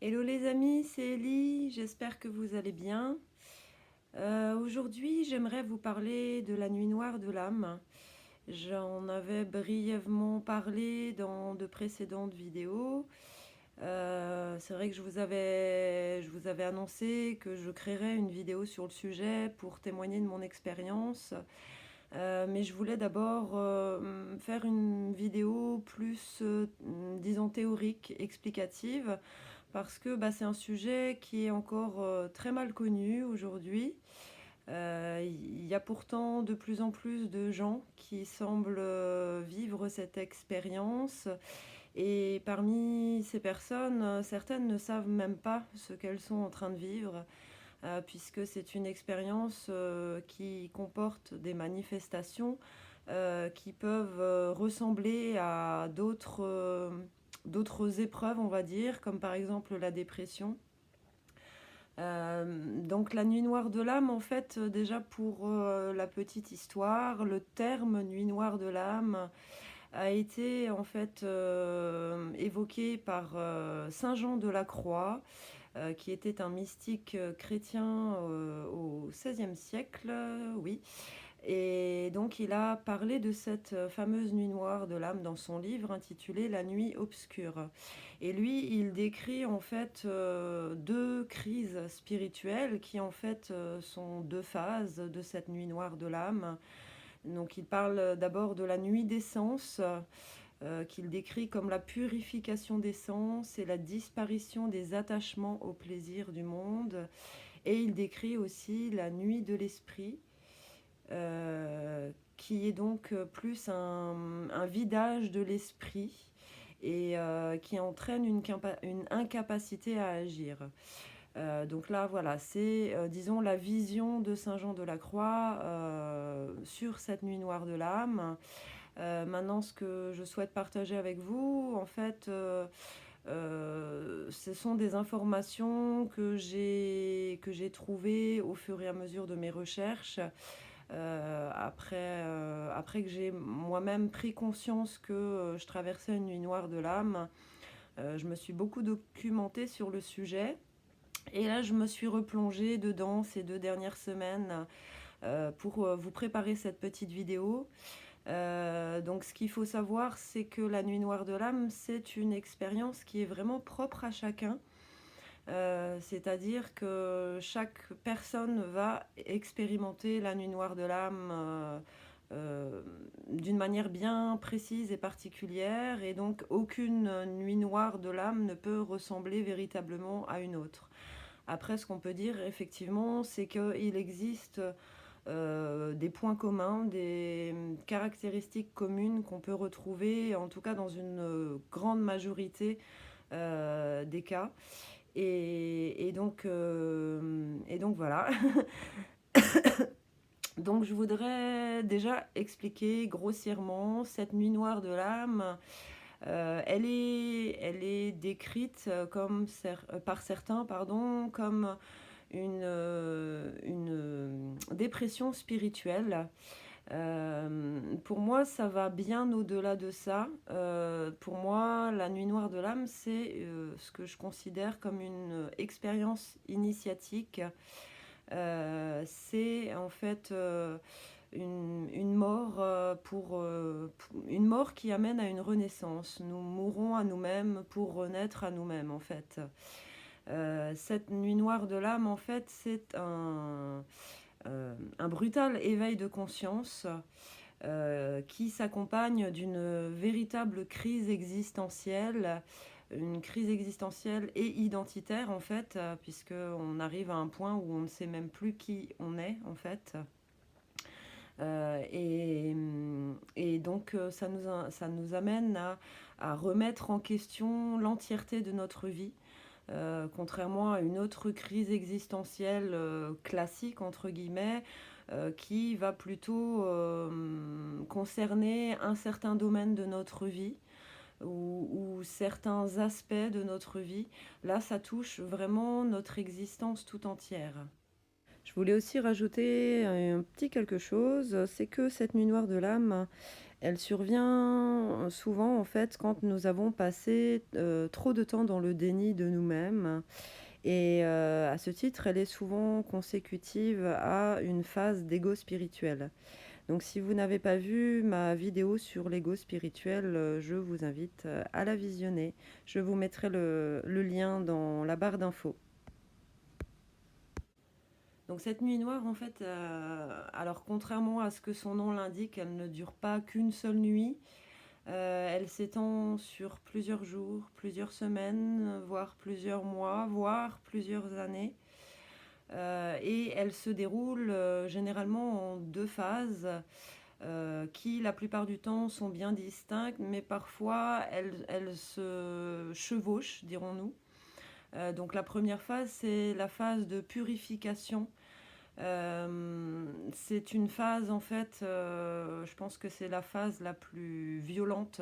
Hello les amis, c'est Ellie, j'espère que vous allez bien. Aujourd'hui, j'aimerais vous parler de la nuit noire de l'âme. J'en avais brièvement parlé dans de précédentes vidéos. C'est vrai que je vous avais annoncé que je créerais une vidéo sur le sujet pour témoigner de mon expérience. Mais je voulais d'abord faire une vidéo plus, disons, théorique, explicative, parce que c'est un sujet qui est encore très mal connu aujourd'hui. Il y a pourtant de plus en plus de gens qui semblent vivre cette expérience. Et parmi ces personnes, certaines ne savent même pas ce qu'elles sont en train de vivre, puisque c'est une expérience qui comporte des manifestations qui peuvent ressembler à d'autres épreuves, on va dire, comme par exemple la dépression. Donc la nuit noire de l'âme, en fait, déjà pour la petite histoire, le terme nuit noire de l'âme a été en fait évoqué par Saint Jean de la Croix, qui était un mystique chrétien au XVIe siècle, oui. Et donc il a parlé de cette fameuse nuit noire de l'âme dans son livre intitulé La nuit obscure. Et lui, il décrit en fait deux crises spirituelles qui en fait sont deux phases de cette nuit noire de l'âme. Donc il parle d'abord de la nuit des sens, qu'il décrit comme la purification des sens et la disparition des attachements au plaisir du monde. Et il décrit aussi la nuit de l'esprit, qui est donc plus un vidage de l'esprit et qui entraîne une incapacité à agir. Donc là, voilà, c'est, disons, la vision de Saint Jean de la Croix sur cette nuit noire de l'âme. Maintenant, ce que je souhaite partager avec vous, en fait, ce sont des informations que j'ai trouvées au fur et à mesure de mes recherches. Après que j'ai moi-même pris conscience que je traversais une nuit noire de l'âme, je me suis beaucoup documentée sur le sujet. Et là, je me suis replongée dedans ces 2 dernières semaines pour vous préparer cette petite vidéo. Donc ce qu'il faut savoir, c'est que la nuit noire de l'âme, c'est une expérience qui est vraiment propre à chacun. C'est-à-dire que chaque personne va expérimenter la nuit noire de l'âme d'une manière bien précise et particulière, et donc aucune nuit noire de l'âme ne peut ressembler véritablement à une autre. Après, ce qu'on peut dire effectivement, c'est qu'il existe des points communs, des caractéristiques communes qu'on peut retrouver, en tout cas dans une grande majorité des cas. Et donc voilà. Donc je voudrais déjà expliquer grossièrement cette nuit noire de l'âme. Elle est décrite par certains, pardon, comme une dépression spirituelle. Pour moi, ça va bien au-delà de ça. Pour moi, la nuit noire de l'âme, c'est ce que je considère comme une expérience initiatique. C'est en fait une mort une mort qui amène à une renaissance. Nous mourons à nous-mêmes pour renaître à nous-mêmes, en fait. Cette nuit noire de l'âme, en fait, c'est un brutal éveil de conscience qui s'accompagne d'une véritable crise existentielle, une crise existentielle et identitaire en fait, puisqu'on arrive à un point où on ne sait même plus qui on est en fait. Euh, et, et donc ça nous amène à remettre en question l'entièreté de notre vie. Contrairement à une autre crise existentielle classique, entre guillemets, qui va plutôt concerner un certain domaine de notre vie ou certains aspects de notre vie. Là, ça touche vraiment notre existence tout entière. Je voulais aussi rajouter un petit quelque chose, c'est que cette nuit noire de l'âme, Elle survient souvent en fait quand nous avons passé trop de temps dans le déni de nous-mêmes. Et à ce titre, elle est souvent consécutive à une phase d'ego spirituel. Donc si vous n'avez pas vu ma vidéo sur l'ego spirituel, je vous invite à la visionner. Je vous mettrai le lien dans la barre d'infos. Donc cette nuit noire, en fait, alors contrairement à ce que son nom l'indique, elle ne dure pas qu'une seule nuit. Elle s'étend sur plusieurs jours, plusieurs semaines, voire plusieurs mois, voire plusieurs années. Et elle se déroule généralement en deux phases qui, la plupart du temps, sont bien distinctes, mais parfois elles se chevauchent, dirons-nous. Donc la première phase, c'est la phase de purification. C'est une phase, en fait, je pense que c'est la phase la plus violente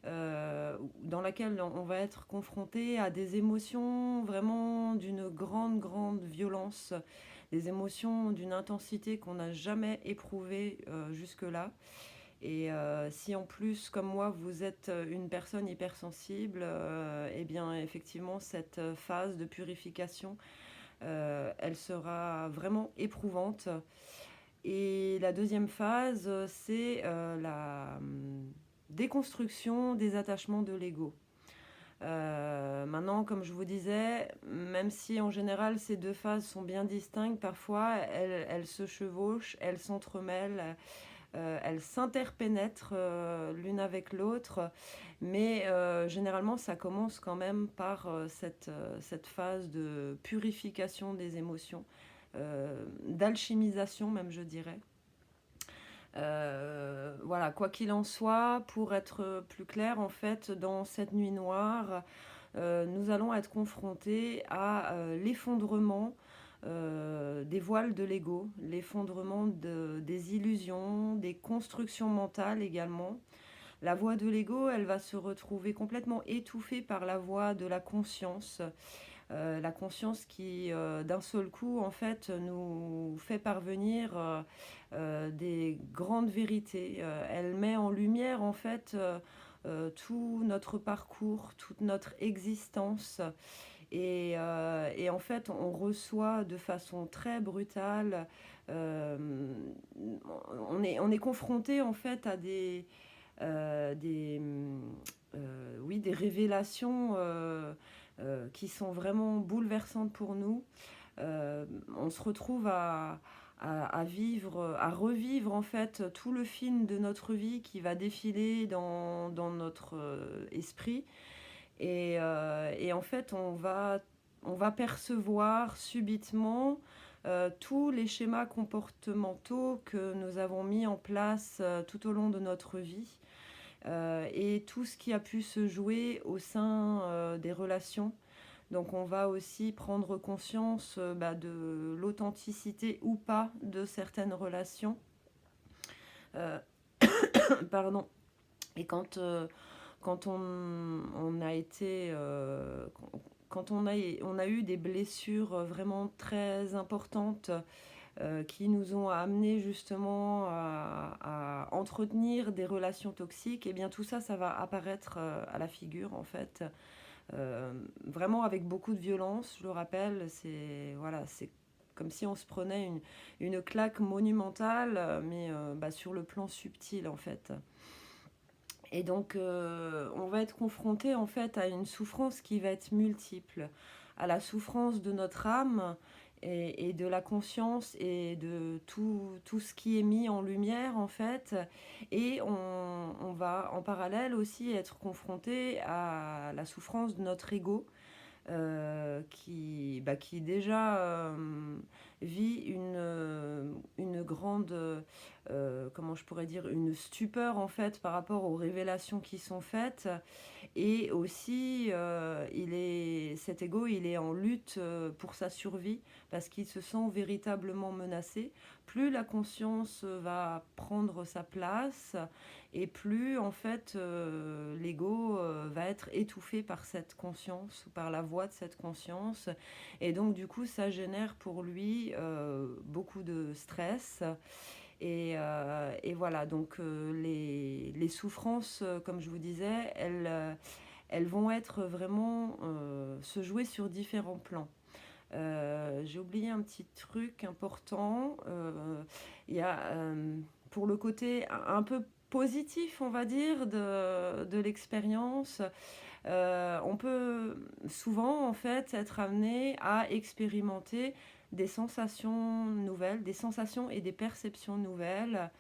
dans laquelle on va être confronté à des émotions vraiment d'une grande, grande violence, des émotions d'une intensité qu'on n'a jamais éprouvée jusque-là. Et si en plus, comme moi, vous êtes une personne hypersensible, eh bien effectivement, cette phase de purification, elle sera vraiment éprouvante. Et la deuxième phase, c'est la déconstruction des attachements de l'ego. Maintenant, comme je vous disais, même si en général ces deux phases sont bien distinctes, parfois elles se chevauchent, elles s'entremêlent, elles s'interpénètrent l'une avec l'autre, mais généralement ça commence quand même par cette phase de purification des émotions, d'alchimisation même je dirais. Voilà, quoi qu'il en soit, pour être plus clair, en fait, dans cette nuit noire, nous allons être confrontés à l'effondrement des voiles de l'ego, l'effondrement des illusions, des constructions mentales également. La voix de l'ego, elle va se retrouver complètement étouffée par la voix de la conscience qui, d'un seul coup, en fait, nous fait parvenir des grandes vérités. Elle met en lumière, en fait, tout notre parcours, toute notre existence. Et en fait, on reçoit de façon très brutale, euh, on est confronté en fait à des révélations qui sont vraiment bouleversantes pour nous. On se retrouve à vivre, à revivre en fait tout le film de notre vie qui va défiler dans notre esprit. Et en fait, on va percevoir subitement tous les schémas comportementaux que nous avons mis en place tout au long de notre vie et tout ce qui a pu se jouer au sein des relations. Donc on va aussi prendre conscience de l'authenticité ou pas de certaines relations. Euh, Pardon. Et quand on a été... quand on a eu des blessures vraiment très importantes qui nous ont amené justement à entretenir des relations toxiques, et bien tout ça, ça va apparaître à la figure en fait. Vraiment avec beaucoup de violence, je le rappelle, c'est comme si on se prenait une claque monumentale, mais sur le plan subtil en fait. Et donc on va être confronté en fait à une souffrance qui va être multiple, à la souffrance de notre âme et de la conscience et de tout ce qui est mis en lumière en fait. Et on va en parallèle aussi être confronté à la souffrance de notre ego qui déjà vit une grande, comment je pourrais dire, une stupeur en fait par rapport aux révélations qui sont faites. Et aussi, cet ego, il est en lutte pour sa survie parce qu'il se sent véritablement menacé. Plus la conscience va prendre sa place et plus en fait l'ego va être étouffé par cette conscience, par la voix de cette conscience. Et donc du coup, ça génère pour lui beaucoup de stress Et voilà, donc les souffrances, comme je vous disais, elles vont être vraiment se jouer sur différents plans. J'ai oublié un petit truc important. Il y a pour le côté un peu positif, on va dire, de l'expérience. On peut souvent en fait être amené à expérimenter des sensations nouvelles, des sensations et des perceptions nouvelles.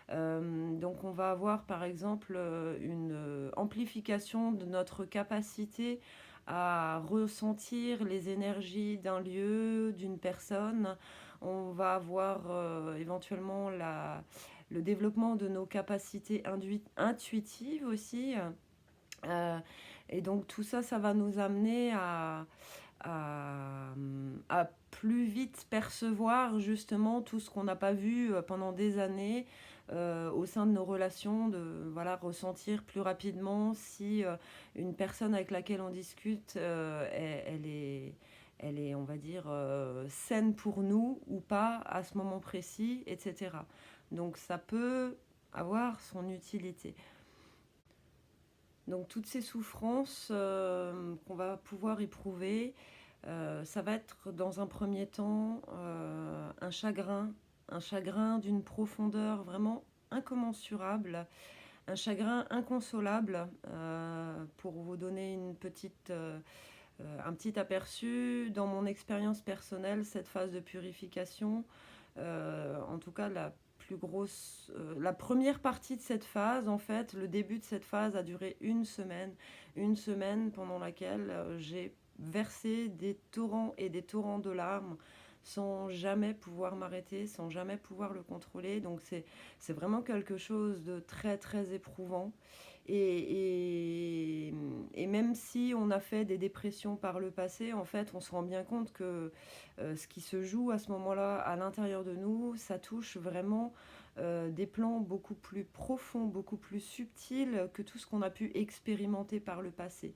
Donc on va avoir par exemple une amplification de notre capacité à ressentir les énergies d'un lieu, d'une personne. On va avoir éventuellement le développement de nos capacités intuitives aussi. Euh, et donc tout ça, ça va nous amener à plus vite percevoir justement tout ce qu'on n'a pas vu pendant des années au sein de nos relations, de voilà, ressentir plus rapidement si une personne avec laquelle on discute, elle est, on va dire, saine pour nous ou pas à ce moment précis, etc. Donc ça peut avoir son utilité. Donc toutes ces souffrances qu'on va pouvoir éprouver, ça va être dans un premier temps un chagrin d'une profondeur vraiment incommensurable, un chagrin inconsolable. Pour vous donner un petit aperçu, dans mon expérience personnelle, cette phase de purification, en tout cas la première partie de cette phase, en fait, le début de cette phase a duré une semaine pendant laquelle j'ai versé des torrents et des torrents de larmes sans jamais pouvoir m'arrêter, sans jamais pouvoir le contrôler. Donc c'est vraiment quelque chose de très très éprouvant. Et même si on a fait des dépressions par le passé, en fait, on se rend bien compte que ce qui se joue à ce moment-là à l'intérieur de nous, ça touche vraiment des plans beaucoup plus profonds, beaucoup plus subtils que tout ce qu'on a pu expérimenter par le passé.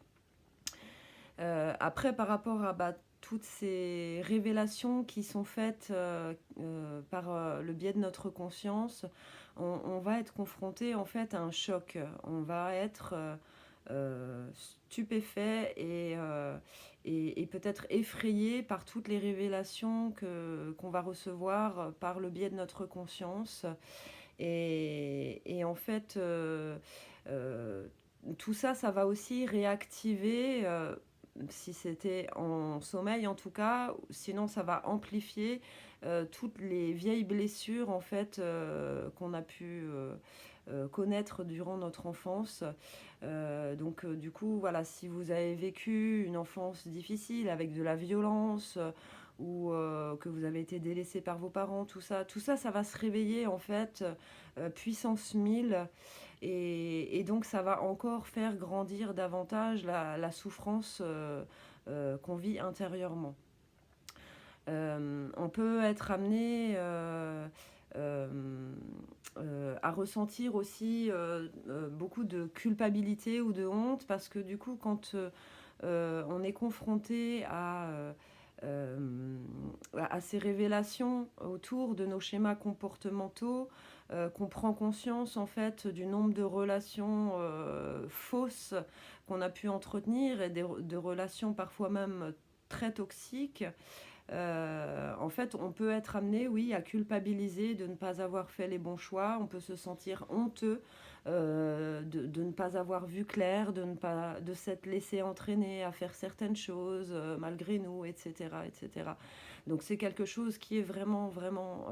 Après, par rapport à toutes ces révélations qui sont faites par le biais de notre conscience, on va être confronté en fait à un choc. On va être stupéfait et peut-être effrayé par toutes les révélations qu'on va recevoir par le biais de notre conscience. Et en fait, tout ça, ça va aussi réactiver, si c'était en sommeil en tout cas, sinon ça va amplifier toutes les vieilles blessures en fait qu'on a pu connaître durant notre enfance. Donc du coup, voilà, si vous avez vécu une enfance difficile avec de la violence ou que vous avez été délaissé par vos parents, tout ça, ça va se réveiller en fait puissance 1000 et donc ça va encore faire grandir davantage la souffrance qu'on vit intérieurement. On peut être amené à ressentir aussi beaucoup de culpabilité ou de honte parce que du coup quand on est confronté à ces révélations autour de nos schémas comportementaux, qu'on prend conscience en fait du nombre de relations fausses qu'on a pu entretenir et de relations parfois même très toxiques. En fait, on peut être amené, oui, à culpabiliser de ne pas avoir fait les bons choix. On peut se sentir honteux de ne pas avoir vu clair, de s'être laissé entraîner à faire certaines choses malgré nous, etc., etc. Donc c'est quelque chose qui est vraiment, vraiment,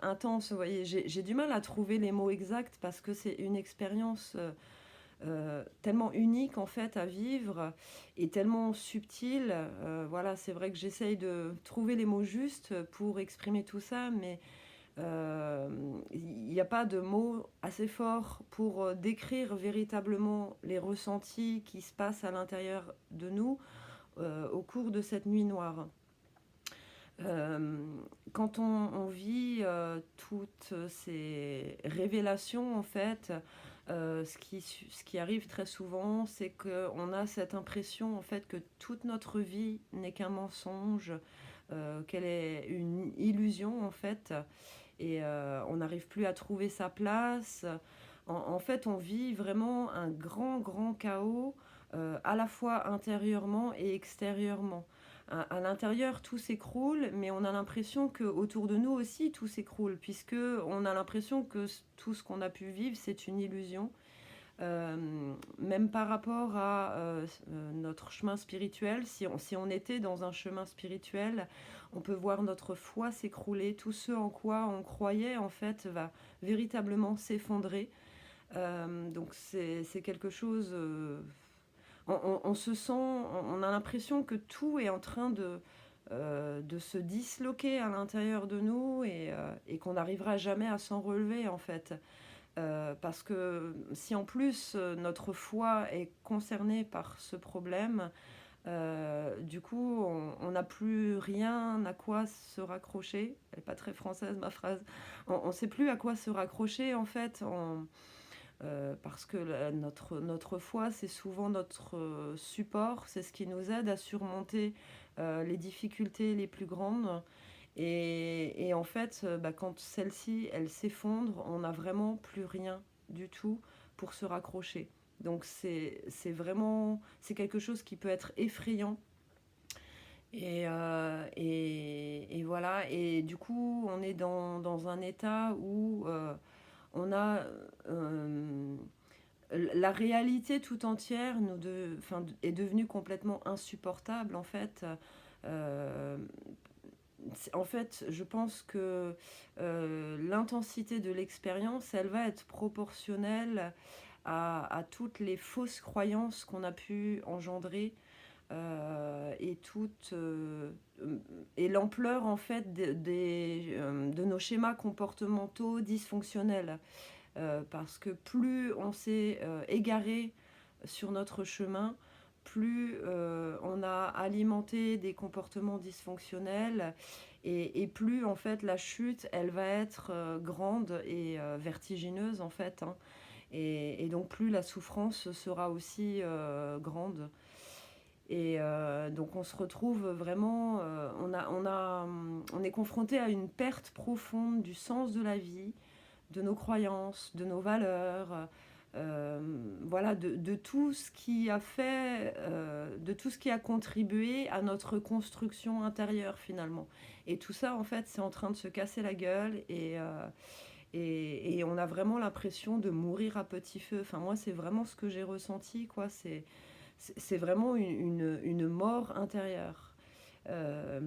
intense. Vous voyez, j'ai du mal à trouver les mots exacts parce que c'est une expérience tellement unique en fait à vivre et tellement subtile. Voilà, c'est vrai que j'essaye de trouver les mots justes pour exprimer tout ça, mais il n'y a pas de mots assez forts pour décrire véritablement les ressentis qui se passent à l'intérieur de nous au cours de cette nuit noire. Quand on vit toutes ces révélations, en fait, ce qui arrive très souvent, c'est qu'on a cette impression en fait que toute notre vie n'est qu'un mensonge, qu'elle est une illusion en fait, et on n'arrive plus à trouver sa place. En fait, on vit vraiment un grand, grand chaos, à la fois intérieurement et extérieurement. À l'intérieur, tout s'écroule, mais on a l'impression que autour de nous aussi, tout s'écroule, puisque on a l'impression que tout ce qu'on a pu vivre, c'est une illusion. Même par rapport à notre chemin spirituel, si on était dans un chemin spirituel, on peut voir notre foi s'écrouler. Tout ce en quoi on croyait, en fait, va véritablement s'effondrer. Donc c'est quelque chose... on se sent... On a l'impression que tout est en train de se disloquer à l'intérieur de nous, et qu'on n'arrivera jamais à s'en relever, en fait. Parce que si en plus notre foi est concernée par ce problème, du coup on n'a plus rien à quoi se raccrocher. Elle n'est pas très française ma phrase. On ne sait plus à quoi se raccrocher en fait, parce que notre foi c'est souvent notre support, c'est ce qui nous aide à surmonter les difficultés les plus grandes. Et en fait, quand celle-ci, elle s'effondre, on n'a vraiment plus rien du tout pour se raccrocher. Donc c'est vraiment, c'est quelque chose qui peut être effrayant. Et voilà, et du coup, on est dans un état où on a la réalité tout entière est devenue complètement insupportable en fait. Euh, En fait, je pense que l'intensité de l'expérience, elle va être proportionnelle à toutes les fausses croyances qu'on a pu engendrer, et et l'ampleur en fait de nos schémas comportementaux dysfonctionnels. Parce que plus on s'est égaré sur notre chemin, plus on a alimenté des comportements dysfonctionnels, et plus en fait la chute elle va être grande et vertigineuse en fait, hein. Et donc plus la souffrance sera aussi grande. Et donc on se retrouve vraiment, on est confronté à une perte profonde du sens de la vie, de nos croyances, de nos valeurs, voilà, de tout ce qui a fait, de tout ce qui a contribué à notre construction intérieure finalement. Et tout ça, en fait, c'est en train de se casser la gueule, et on a vraiment l'impression de mourir à petit feu. Enfin, moi, c'est vraiment ce que j'ai ressenti, quoi. C'est vraiment une mort intérieure. Euh,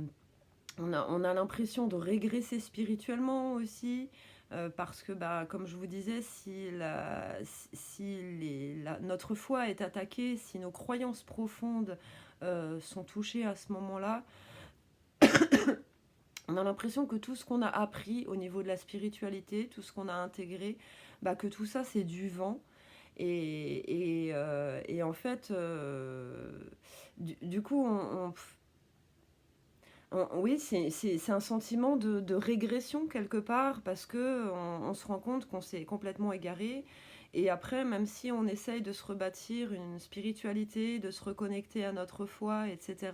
on a l'impression de régresser spirituellement aussi, parce que, comme je vous disais, notre foi est attaquée, si nos croyances profondes sont touchées à ce moment-là, on a l'impression que tout ce qu'on a appris au niveau de la spiritualité, tout ce qu'on a intégré, que tout ça c'est du vent. Et en fait, du coup, oui, c'est un sentiment de régression quelque part, parce que on se rend compte qu'on s'est complètement égaré. Et après, même si on essaye de se rebâtir une spiritualité, de se reconnecter à notre foi, etc.,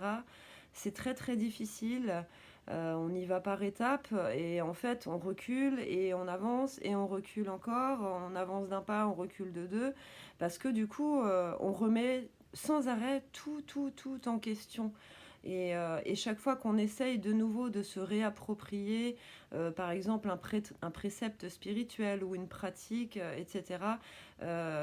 c'est très très difficile. On y va par étapes, et en fait on recule et on avance et on recule encore, on avance d'un pas, on recule de deux, parce que du coup on remet sans arrêt tout en question. Et chaque fois qu'on essaye de nouveau de se réapproprier, par exemple, un précepte spirituel ou une pratique, etc.,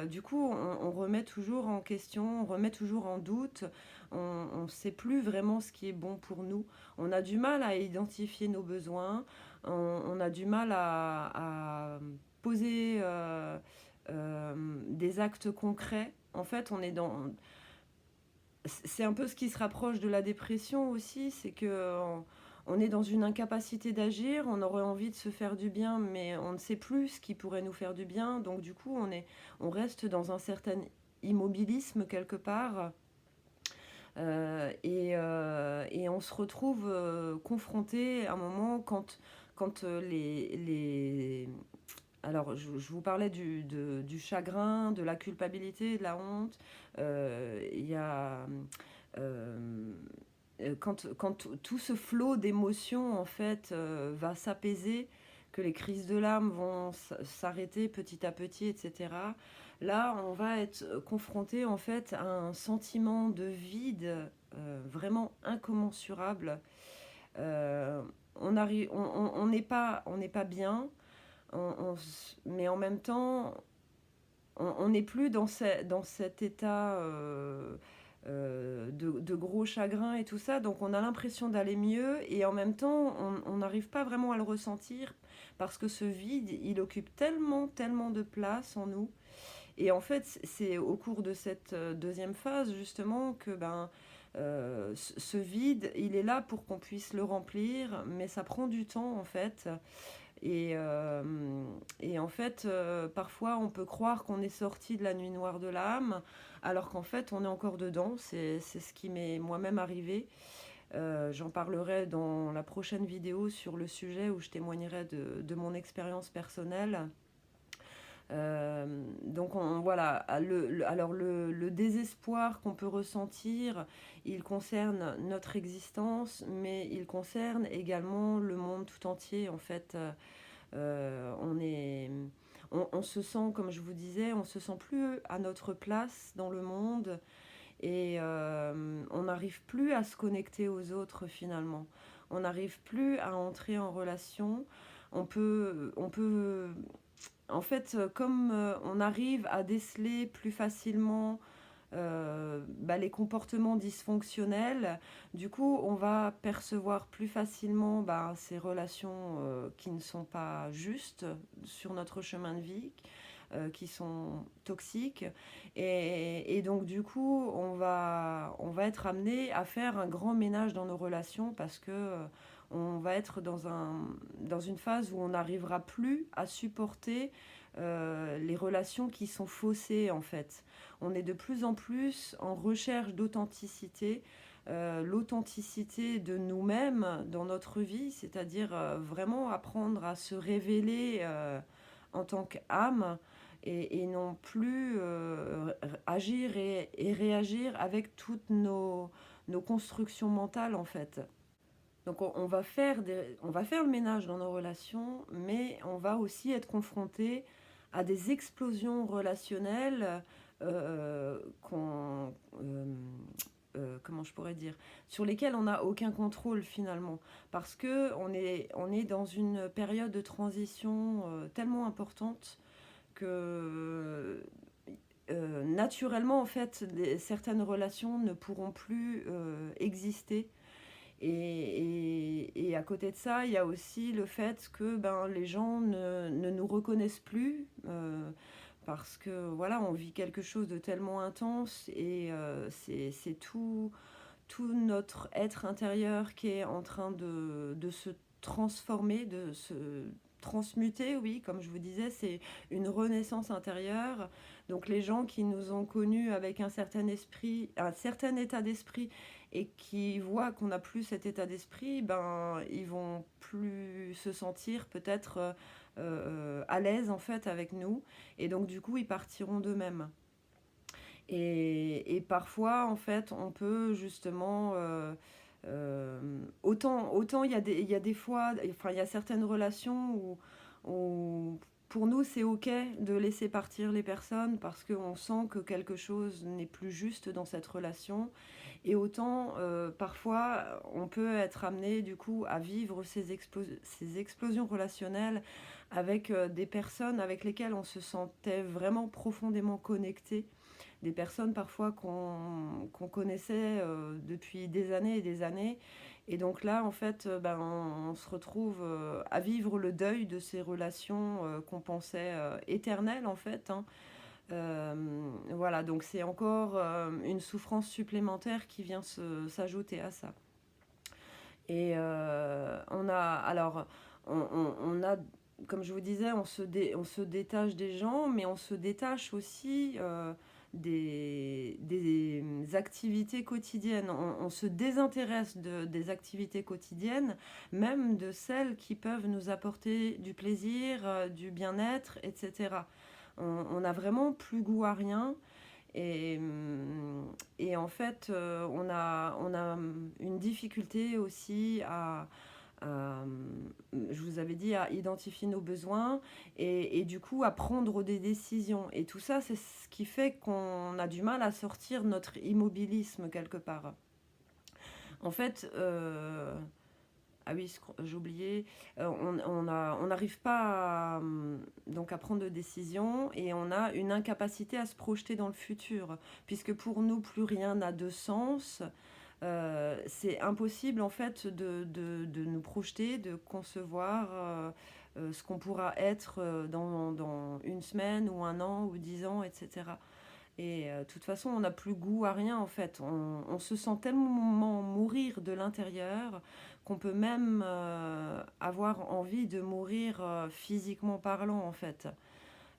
du coup, on remet toujours en question, on remet toujours en doute, on ne sait plus vraiment ce qui est bon pour nous. On a du mal à identifier nos besoins, on a du mal à poser des actes concrets. En fait, c'est un peu ce qui se rapproche de la dépression aussi, c'est que on est dans une incapacité d'agir, on aurait envie de se faire du bien, mais on ne sait plus ce qui pourrait nous faire du bien, donc du coup on reste dans un certain immobilisme quelque part, et on se retrouve confronté à un moment quand alors, je vous parlais du chagrin, de la culpabilité, de la honte. Il y a... euh, quand tout ce flot d'émotions, en fait, va s'apaiser, que les crises de l'âme vont s'arrêter petit à petit, etc. Là, on va être confronté, en fait, à un sentiment de vide vraiment incommensurable. Euh, on n'est pas bien, mais en même temps, on n'est plus dans cet état de gros chagrin et tout ça, donc on a l'impression d'aller mieux et en même temps, on n'arrive pas vraiment à le ressentir parce que ce vide, il occupe tellement, tellement de place en nous. Et en fait, c'est au cours de cette deuxième phase, justement, que ce vide, il est là pour qu'on puisse le remplir, mais ça prend du temps, en fait. Et, euh, et en fait, parfois, on peut croire qu'on est sorti de la nuit noire de l'âme, alors qu'en fait, on est encore dedans. C'est ce qui m'est moi-même arrivé. J'en parlerai dans la prochaine vidéo sur le sujet où je témoignerai de mon expérience personnelle. Donc voilà, alors le désespoir qu'on peut ressentir, il concerne notre existence, mais il concerne également le monde tout entier. En fait, on se sent, comme je vous disais, on se sent plus à notre place dans le monde et on n'arrive plus à se connecter aux autres finalement. On n'arrive plus à entrer en relation. On peut en fait, comme on arrive à déceler plus facilement les comportements dysfonctionnels, du coup, on va percevoir plus facilement ces relations qui ne sont pas justes sur notre chemin de vie, qui sont toxiques. Et donc, du coup, on va être amené à faire un grand ménage dans nos relations parce que on va être dans une phase où on n'arrivera plus à supporter les relations qui sont faussées en fait. On est de plus en plus en recherche d'authenticité, l'authenticité de nous-mêmes dans notre vie, c'est-à-dire vraiment apprendre à se révéler en tant qu'âme et non plus agir et réagir avec toutes nos constructions mentales en fait. Donc on va faire le ménage dans nos relations, mais on va aussi être confronté à des explosions relationnelles qu'on, comment je pourrais dire, sur lesquelles on n'a aucun contrôle finalement, parce que on est dans une période de transition tellement importante que naturellement en fait certaines relations ne pourront plus exister et à côté de ça, il y a aussi le fait que les gens ne nous reconnaissent plus parce que voilà, on vit quelque chose de tellement intense et c'est tout notre être intérieur qui est en train de se transformer, de se transmuter, oui, comme je vous disais, c'est une renaissance intérieure. Donc les gens qui nous ont connus avec un certain esprit, un certain état d'esprit et qui voient qu'on n'a plus cet état d'esprit, ils vont plus se sentir peut-être à l'aise en fait avec nous et donc du coup ils partiront d'eux-mêmes. Et parfois, en fait, on peut justement... autant il y a des fois, enfin, il y a certaines relations où pour nous, c'est OK de laisser partir les personnes parce qu'on sent que quelque chose n'est plus juste dans cette relation. Et autant, parfois, on peut être amené, du coup, à vivre ces explosions relationnelles avec des personnes avec lesquelles on se sentait vraiment profondément connecté, des personnes parfois qu'on connaissait depuis des années et des années. Et donc là, en fait, on se retrouve à vivre le deuil de ces relations qu'on pensait éternelles, en fait. Hein. Voilà, donc c'est encore une souffrance supplémentaire qui vient s'ajouter à ça. Et on a, alors, on a, comme je vous disais, on se détache des gens, mais on se détache aussi des activités quotidiennes. On se désintéresse des activités quotidiennes, même de celles qui peuvent nous apporter du plaisir, du bien-être, etc. On n'a vraiment plus goût à rien. Et, et en fait, on a une difficulté aussi à, je vous avais dit, à identifier nos besoins et du coup à prendre des décisions. Et tout ça, c'est ce qui fait qu'on a du mal à sortir notre immobilisme quelque part. En fait, ah oui, j'ai oublié, on n'arrive pas donc à prendre de décisions et on a une incapacité à se projeter dans le futur, puisque pour nous, plus rien n'a de sens. C'est impossible en fait de nous projeter, de concevoir ce qu'on pourra être dans une semaine ou un an ou 10 ans, etc. Et de toute façon, on n'a plus goût à rien en fait. On se sent tellement mourir de l'intérieur qu'on peut même avoir envie de mourir physiquement parlant en fait.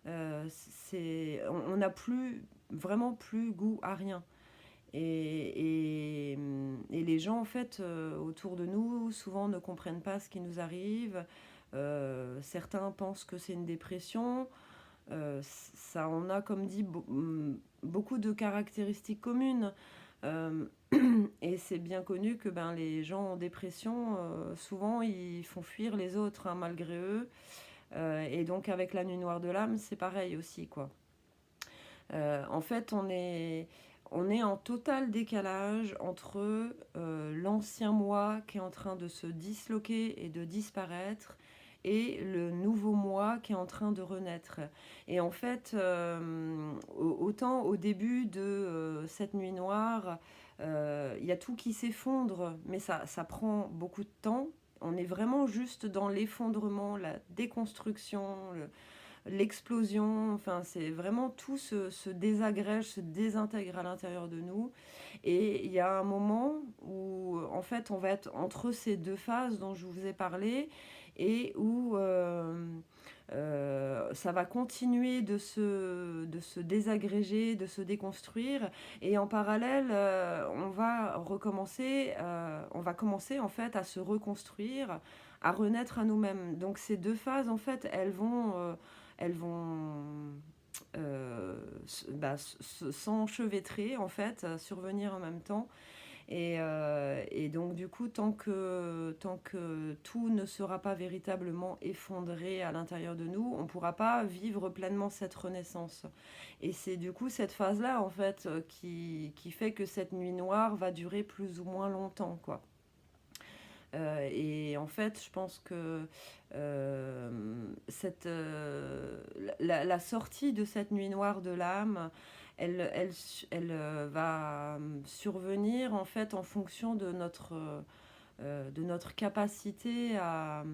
On n'a plus vraiment plus goût à rien. Et les gens en fait autour de nous souvent ne comprennent pas ce qui nous arrive. Certains pensent que c'est une dépression. Ça en a, comme dit, beaucoup de caractéristiques communes. Euh, et c'est bien connu que ben, les gens en dépression, souvent, ils font fuir les autres hein, malgré eux. Et donc avec la nuit noire de l'âme, c'est pareil aussi, quoi. En fait, on est en total décalage entre l'ancien moi qui est en train de se disloquer et de disparaître et le nouveau moi qui est en train de renaître. Et en fait, autant au début de cette nuit noire, il y a tout qui s'effondre, mais ça prend beaucoup de temps. On est vraiment juste dans l'effondrement, la déconstruction, l'explosion, enfin c'est vraiment tout se désagrège, se désintègre à l'intérieur de nous. Et il y a un moment où en fait on va être entre ces deux phases dont je vous ai parlé et où ça va continuer de se désagréger, de se déconstruire. Et en parallèle, on va commencer en fait à se reconstruire, à renaître à nous-mêmes. Donc ces deux phases, en fait, elles vont s'enchevêtrer, en fait, survenir en même temps. Et donc du coup, tant que tout ne sera pas véritablement effondré à l'intérieur de nous, on ne pourra pas vivre pleinement cette renaissance. Et c'est du coup cette phase-là, en fait, qui fait que cette nuit noire va durer plus ou moins longtemps, quoi. Et en fait, je pense que la sortie de cette nuit noire de l'âme, elle va survenir en fait en fonction de notre capacité à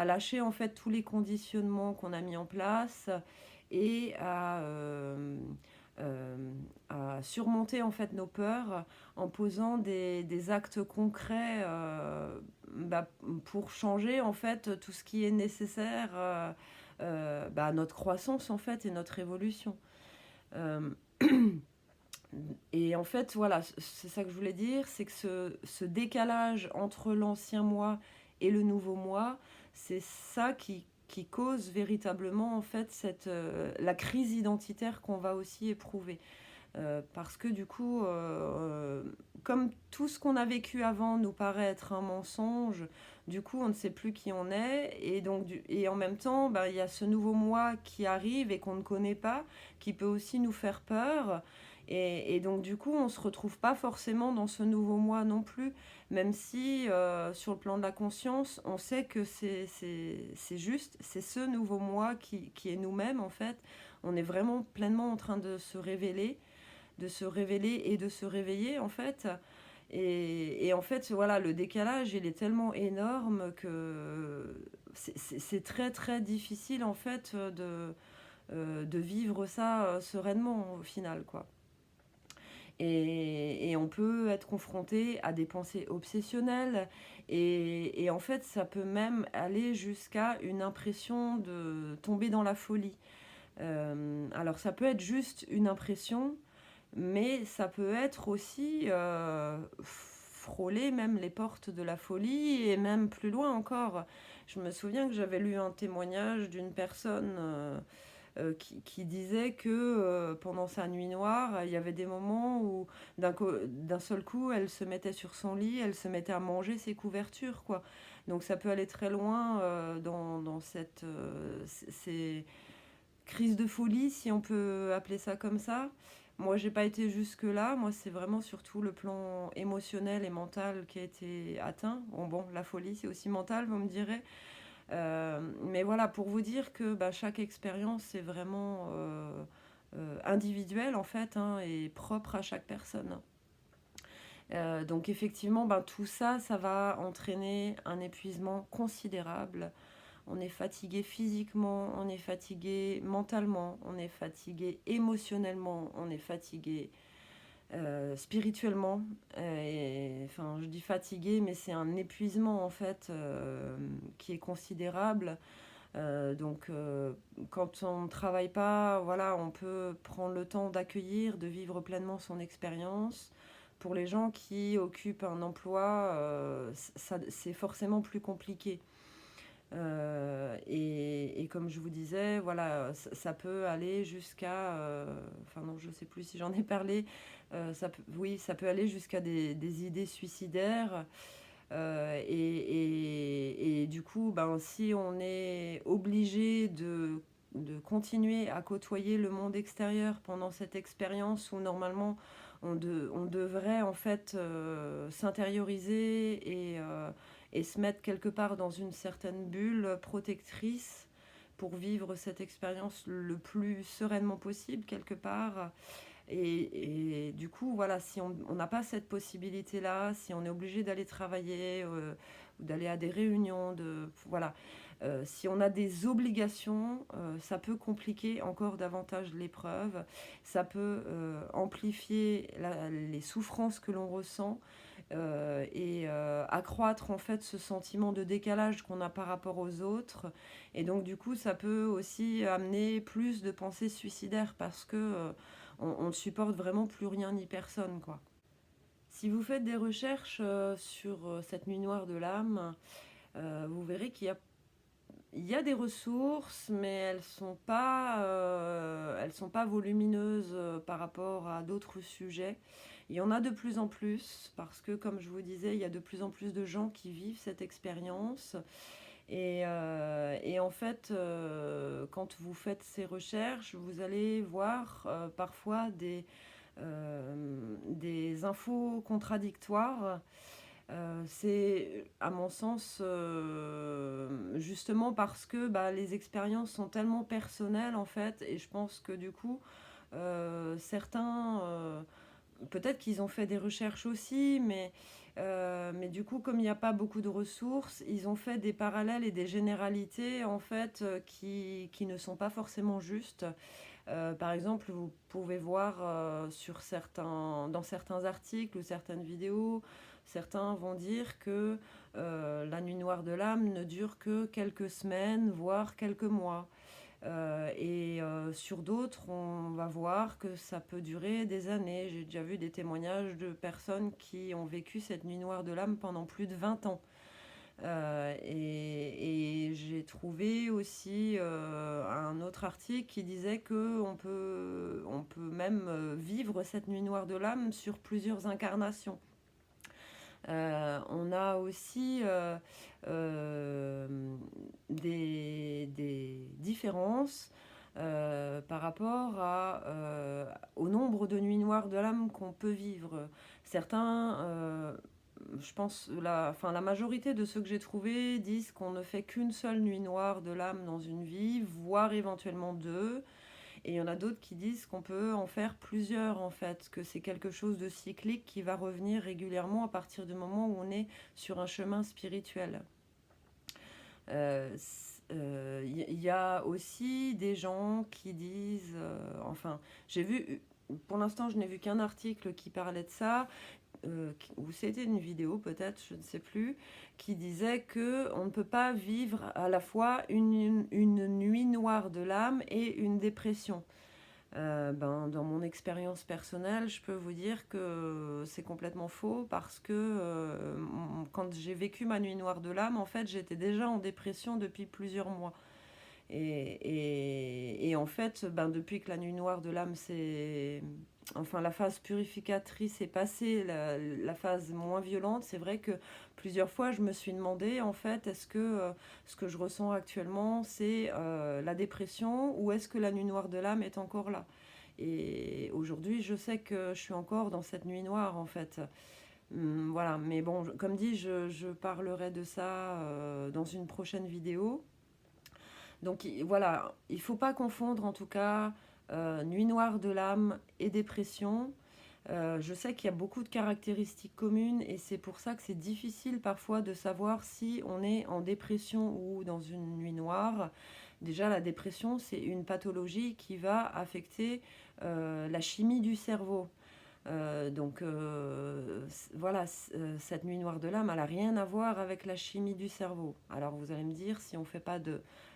lâcher en fait tous les conditionnements qu'on a mis en place et euh, à surmonter en fait nos peurs en posant des actes concrets pour changer en fait tout ce qui est nécessaire à notre croissance en fait et notre évolution. Euh, et en fait, voilà, c'est ça que je voulais dire, c'est que ce décalage entre l'ancien moi et le nouveau moi, c'est ça qui cause véritablement en fait la crise identitaire qu'on va aussi éprouver. Parce que du coup, comme tout ce qu'on a vécu avant nous paraît être un mensonge, du coup on ne sait plus qui on est, et donc et en même temps, bah, y a ce nouveau moi qui arrive et qu'on ne connaît pas, qui peut aussi nous faire peur. Et donc du coup, on ne se retrouve pas forcément dans ce nouveau moi non plus, même si sur le plan de la conscience, on sait que c'est juste, c'est ce nouveau moi qui est nous-mêmes en fait. On est vraiment pleinement en train de se révéler et de se réveiller en fait. Et en fait, voilà, le décalage, il est tellement énorme que c'est très très difficile en fait de vivre ça sereinement au final, quoi. Et on peut être confronté à des pensées obsessionnelles et en fait ça peut même aller jusqu'à une impression de tomber dans la folie. Alors ça peut être juste une impression, mais ça peut être aussi frôler même les portes de la folie et même plus loin encore. Je me souviens que j'avais lu un témoignage d'une personne qui disait que pendant sa nuit noire, il y avait des moments où d'un seul coup, elle se mettait sur son lit, elle se mettait à manger ses couvertures, quoi. Donc ça peut aller très loin dans ces crises de folie, si on peut appeler ça comme ça. Moi, j'ai pas été jusque-là. Moi, c'est vraiment surtout le plan émotionnel et mental qui a été atteint. Bon, la folie, c'est aussi mental, vous me direz. Mais voilà, pour vous dire que bah, chaque expérience est vraiment individuelle en fait, hein, et propre à chaque personne. Donc effectivement, ben, tout ça, ça va entraîner un épuisement considérable. On est fatigué physiquement, on est fatigué mentalement, on est fatigué émotionnellement, on est fatigué spirituellement. Enfin, je dis fatigué, mais c'est un épuisement en fait qui est considérable. Quand on ne travaille pas, voilà, on peut prendre le temps d'accueillir, de vivre pleinement son expérience. Pour les gens qui occupent un emploi, c'est forcément plus compliqué. Et comme je vous disais, voilà, ça peut aller jusqu'à, enfin non, je ne sais plus si j'en ai parlé, oui, ça peut aller jusqu'à des idées suicidaires. Et du coup, ben, si on est obligé de continuer à côtoyer le monde extérieur pendant cette expérience où normalement on devrait en fait s'intérioriser et se mettre quelque part dans une certaine bulle protectrice pour vivre cette expérience le plus sereinement possible quelque part. Et du coup, voilà, si on n'a pas cette possibilité-là, si on est obligé d'aller travailler ou d'aller à des réunions, voilà, si on a des obligations, ça peut compliquer encore davantage l'épreuve, ça peut amplifier les souffrances que l'on ressent et accroître en fait ce sentiment de décalage qu'on a par rapport aux autres. Et donc du coup, ça peut aussi amener plus de pensées suicidaires parce que on ne supporte vraiment plus rien ni personne, quoi. Si vous faites des recherches sur cette nuit noire de l'âme, vous verrez qu'il y a des ressources, mais elles sont pas volumineuses par rapport à d'autres sujets. Il y en a de plus en plus, parce que, comme je vous disais, il y a de plus en plus de gens qui vivent cette expérience. Et en fait, quand vous faites ces recherches, vous allez voir parfois des infos contradictoires. C'est, à mon sens, justement parce que bah, les expériences sont tellement personnelles, en fait, et je pense que du coup, certains, peut-être qu'ils ont fait des recherches aussi, mais du coup, comme il n'y a pas beaucoup de ressources, ils ont fait des parallèles et des généralités, en fait, qui ne sont pas forcément justes. Par exemple, vous pouvez voir dans certains articles ou certaines vidéos, certains vont dire que la nuit noire de l'âme ne dure que quelques semaines, voire quelques mois. Sur d'autres, on va voir que ça peut durer des années. J'ai déjà vu des témoignages de personnes qui ont vécu cette nuit noire de l'âme pendant plus de 20 ans. Et j'ai trouvé aussi un autre article qui disait on peut même vivre cette nuit noire de l'âme sur plusieurs incarnations. On a aussi des différences par rapport au nombre de nuits noires de l'âme qu'on peut vivre. Certains, je pense, la majorité de ceux que j'ai trouvés disent qu'on ne fait qu'une seule nuit noire de l'âme dans une vie, voire éventuellement deux. Et il y en a d'autres qui disent qu'on peut en faire plusieurs, en fait, que c'est quelque chose de cyclique qui va revenir régulièrement à partir du moment où on est sur un chemin spirituel. Y a aussi des gens qui disent, enfin, pour l'instant, je n'ai vu qu'un article qui parlait de ça, ou c'était une vidéo peut-être, je ne sais plus, qui disait que on ne peut pas vivre à la fois une nuit noire de l'âme et une dépression. Dans mon expérience personnelle, je peux vous dire que c'est complètement faux parce que quand j'ai vécu ma nuit noire de l'âme, en fait, j'étais déjà en dépression depuis plusieurs mois. Et en fait, depuis que la nuit noire de l'âme, enfin, la phase purificatrice est passée, la phase moins violente, c'est vrai que plusieurs fois, je me suis demandé, en fait, est-ce que ce que je ressens actuellement, c'est la dépression ou est-ce que la nuit noire de l'âme est encore là? Et aujourd'hui, je sais que je suis encore dans cette nuit noire, en fait. Voilà, mais bon, comme dit, je parlerai de ça dans une prochaine vidéo. Donc voilà, il ne faut pas confondre en tout cas nuit noire de l'âme et dépression. Je sais qu'il y a beaucoup de caractéristiques communes et c'est pour ça que c'est difficile parfois de savoir si on est en dépression ou dans une nuit noire. Déjà, la dépression, c'est une pathologie qui va affecter la chimie du cerveau. Voilà, cette nuit noire de l'âme, elle n'a rien à voir avec la chimie du cerveau. Alors vous allez me dire, si on ne fait pas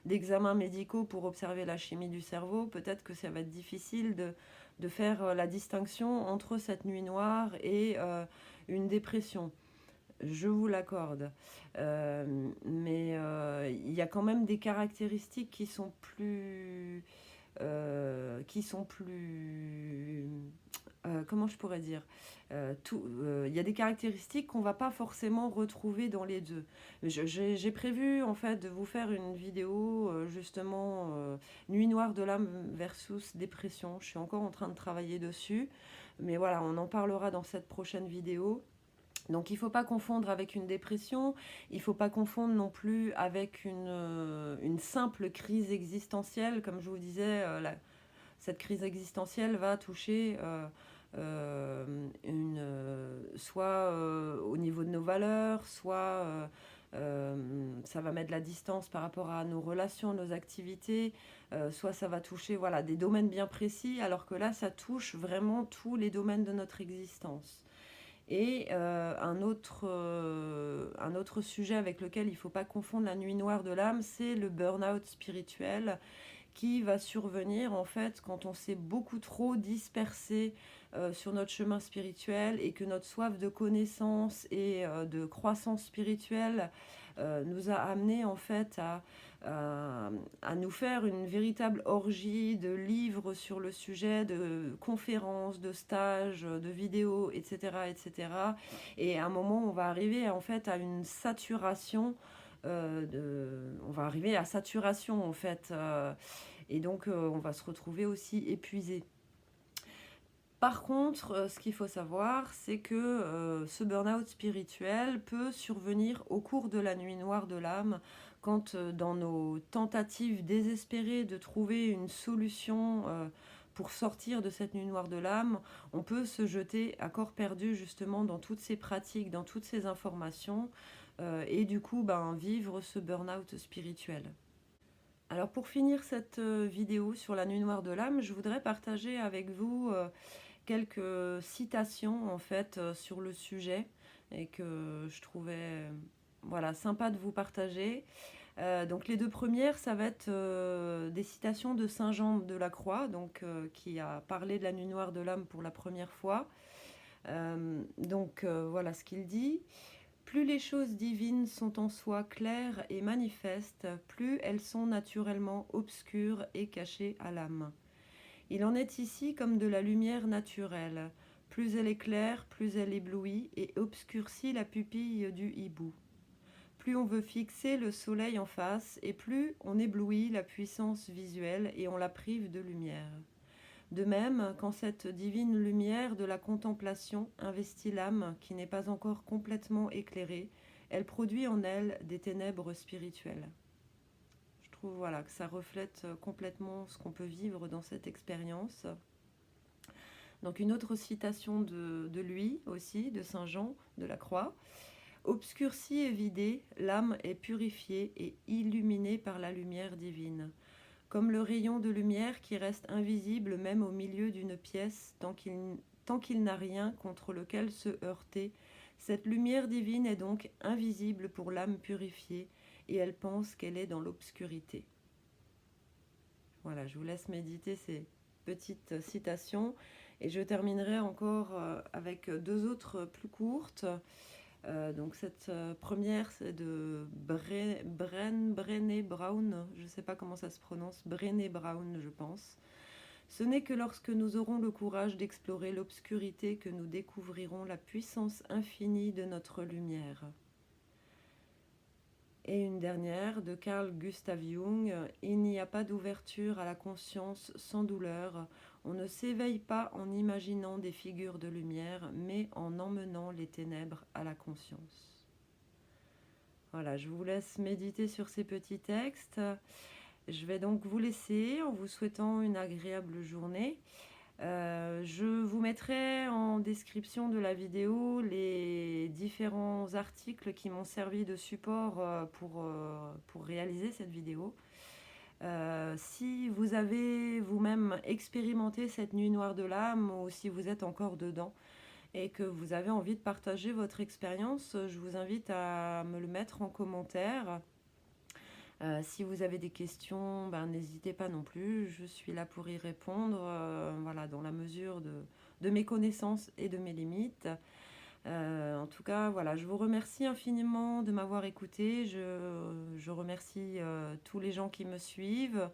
d'examens médicaux pour observer la chimie du cerveau, peut-être que ça va être difficile de faire la distinction entre cette nuit noire et une dépression. Je vous l'accorde. Mais il y a quand même des caractéristiques qui sont plus... comment je pourrais dire, il y a des caractéristiques qu'on va pas forcément retrouver dans les deux. J'ai prévu en fait de vous faire une vidéo justement nuit noire de l'âme versus dépression. Je suis encore en train de travailler dessus, mais voilà, on en parlera dans cette prochaine vidéo. Donc il ne faut pas confondre avec une dépression, il ne faut pas confondre non plus avec une simple crise existentielle. Comme je vous disais, cette crise existentielle va toucher soit au niveau de nos valeurs, soit ça va mettre la distance par rapport à nos relations, nos activités, soit ça va toucher voilà, des domaines bien précis, alors que là, ça touche vraiment tous les domaines de notre existence. Et un autre sujet avec lequel il ne faut pas confondre la nuit noire de l'âme, c'est le burn-out spirituel qui va survenir en fait quand on s'est beaucoup trop dispersé sur notre chemin spirituel et que notre soif de connaissance et de croissance spirituelle nous a amené en fait à nous faire une véritable orgie de livres sur le sujet, de conférences, de stages, de vidéos, etc., etc. Et à un moment, on va arriver en fait à une saturation. On va arriver à saturation en fait, et donc on va se retrouver aussi épuisé. Par contre, ce qu'il faut savoir, c'est que ce burn-out spirituel peut survenir au cours de la nuit noire de l'âme, quand dans nos tentatives désespérées de trouver une solution pour sortir de cette nuit noire de l'âme, on peut se jeter à corps perdu justement dans toutes ces pratiques, dans toutes ces informations, et du coup vivre ce burn-out spirituel. Alors pour finir cette vidéo sur la nuit noire de l'âme, je voudrais partager avec vous quelques citations en fait sur le sujet et que je trouvais voilà, sympa de vous partager. Donc les deux premières, ça va être des citations de Saint Jean de la Croix, donc, qui a parlé de la nuit noire de l'âme pour la première fois. Voilà ce qu'il dit. Plus les choses divines sont en soi claires et manifestes, plus elles sont naturellement obscures et cachées à l'âme. Il en est ici comme de la lumière naturelle. Plus elle est claire, plus elle éblouit et obscurcit la pupille du hibou. Plus on veut fixer le soleil en face, et plus on éblouit la puissance visuelle et on la prive de lumière. De même, quand cette divine lumière de la contemplation investit l'âme qui n'est pas encore complètement éclairée, elle produit en elle des ténèbres spirituelles. Je trouve voilà, que ça reflète complètement ce qu'on peut vivre dans cette expérience. Donc une autre citation de lui aussi, de Saint Jean de la Croix. Obscurcie et vidée, l'âme est purifiée et illuminée par la lumière divine. Comme le rayon de lumière qui reste invisible même au milieu d'une pièce tant qu'il n'a rien contre lequel se heurter, cette lumière divine est donc invisible pour l'âme purifiée et elle pense qu'elle est dans l'obscurité. Voilà, je vous laisse méditer petite citation. Et je terminerai encore avec deux autres plus courtes. Donc cette première, c'est de Brené Brown. Je ne sais pas comment ça se prononce. Brené Brown, je pense. Ce n'est que lorsque nous aurons le courage d'explorer l'obscurité que nous découvrirons la puissance infinie de notre lumière. Et une dernière de Carl Gustav Jung, il n'y a pas d'ouverture à la conscience sans douleur. On ne s'éveille pas en imaginant des figures de lumière, mais en emmenant les ténèbres à la conscience. Voilà, je vous laisse méditer sur ces petits textes. Je vais donc vous laisser en vous souhaitant une agréable journée. Je vous mettrai en description de la vidéo les différents articles qui m'ont servi de support pour réaliser cette vidéo. Si vous avez vous-même expérimenté cette nuit noire de l'âme ou si vous êtes encore dedans et que vous avez envie de partager votre expérience, je vous invite à me le mettre en commentaire. Si vous avez des questions, n'hésitez pas non plus, je suis là pour y répondre, voilà, dans la mesure de mes connaissances et de mes limites. En tout cas, voilà, je vous remercie infiniment de m'avoir écouté, je remercie tous les gens qui me suivent.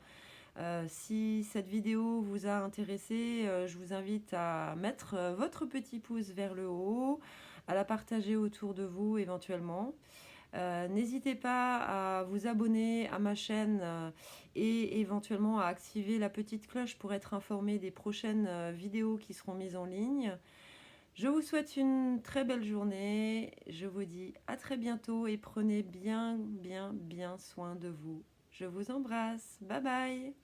Si cette vidéo vous a intéressé, je vous invite à mettre votre petit pouce vers le haut, à la partager autour de vous éventuellement. N'hésitez pas à vous abonner à ma chaîne et éventuellement à activer la petite cloche pour être informé des prochaines vidéos qui seront mises en ligne. Je vous souhaite une très belle journée. Je vous dis à très bientôt et prenez bien soin de vous. Je vous embrasse. Bye bye.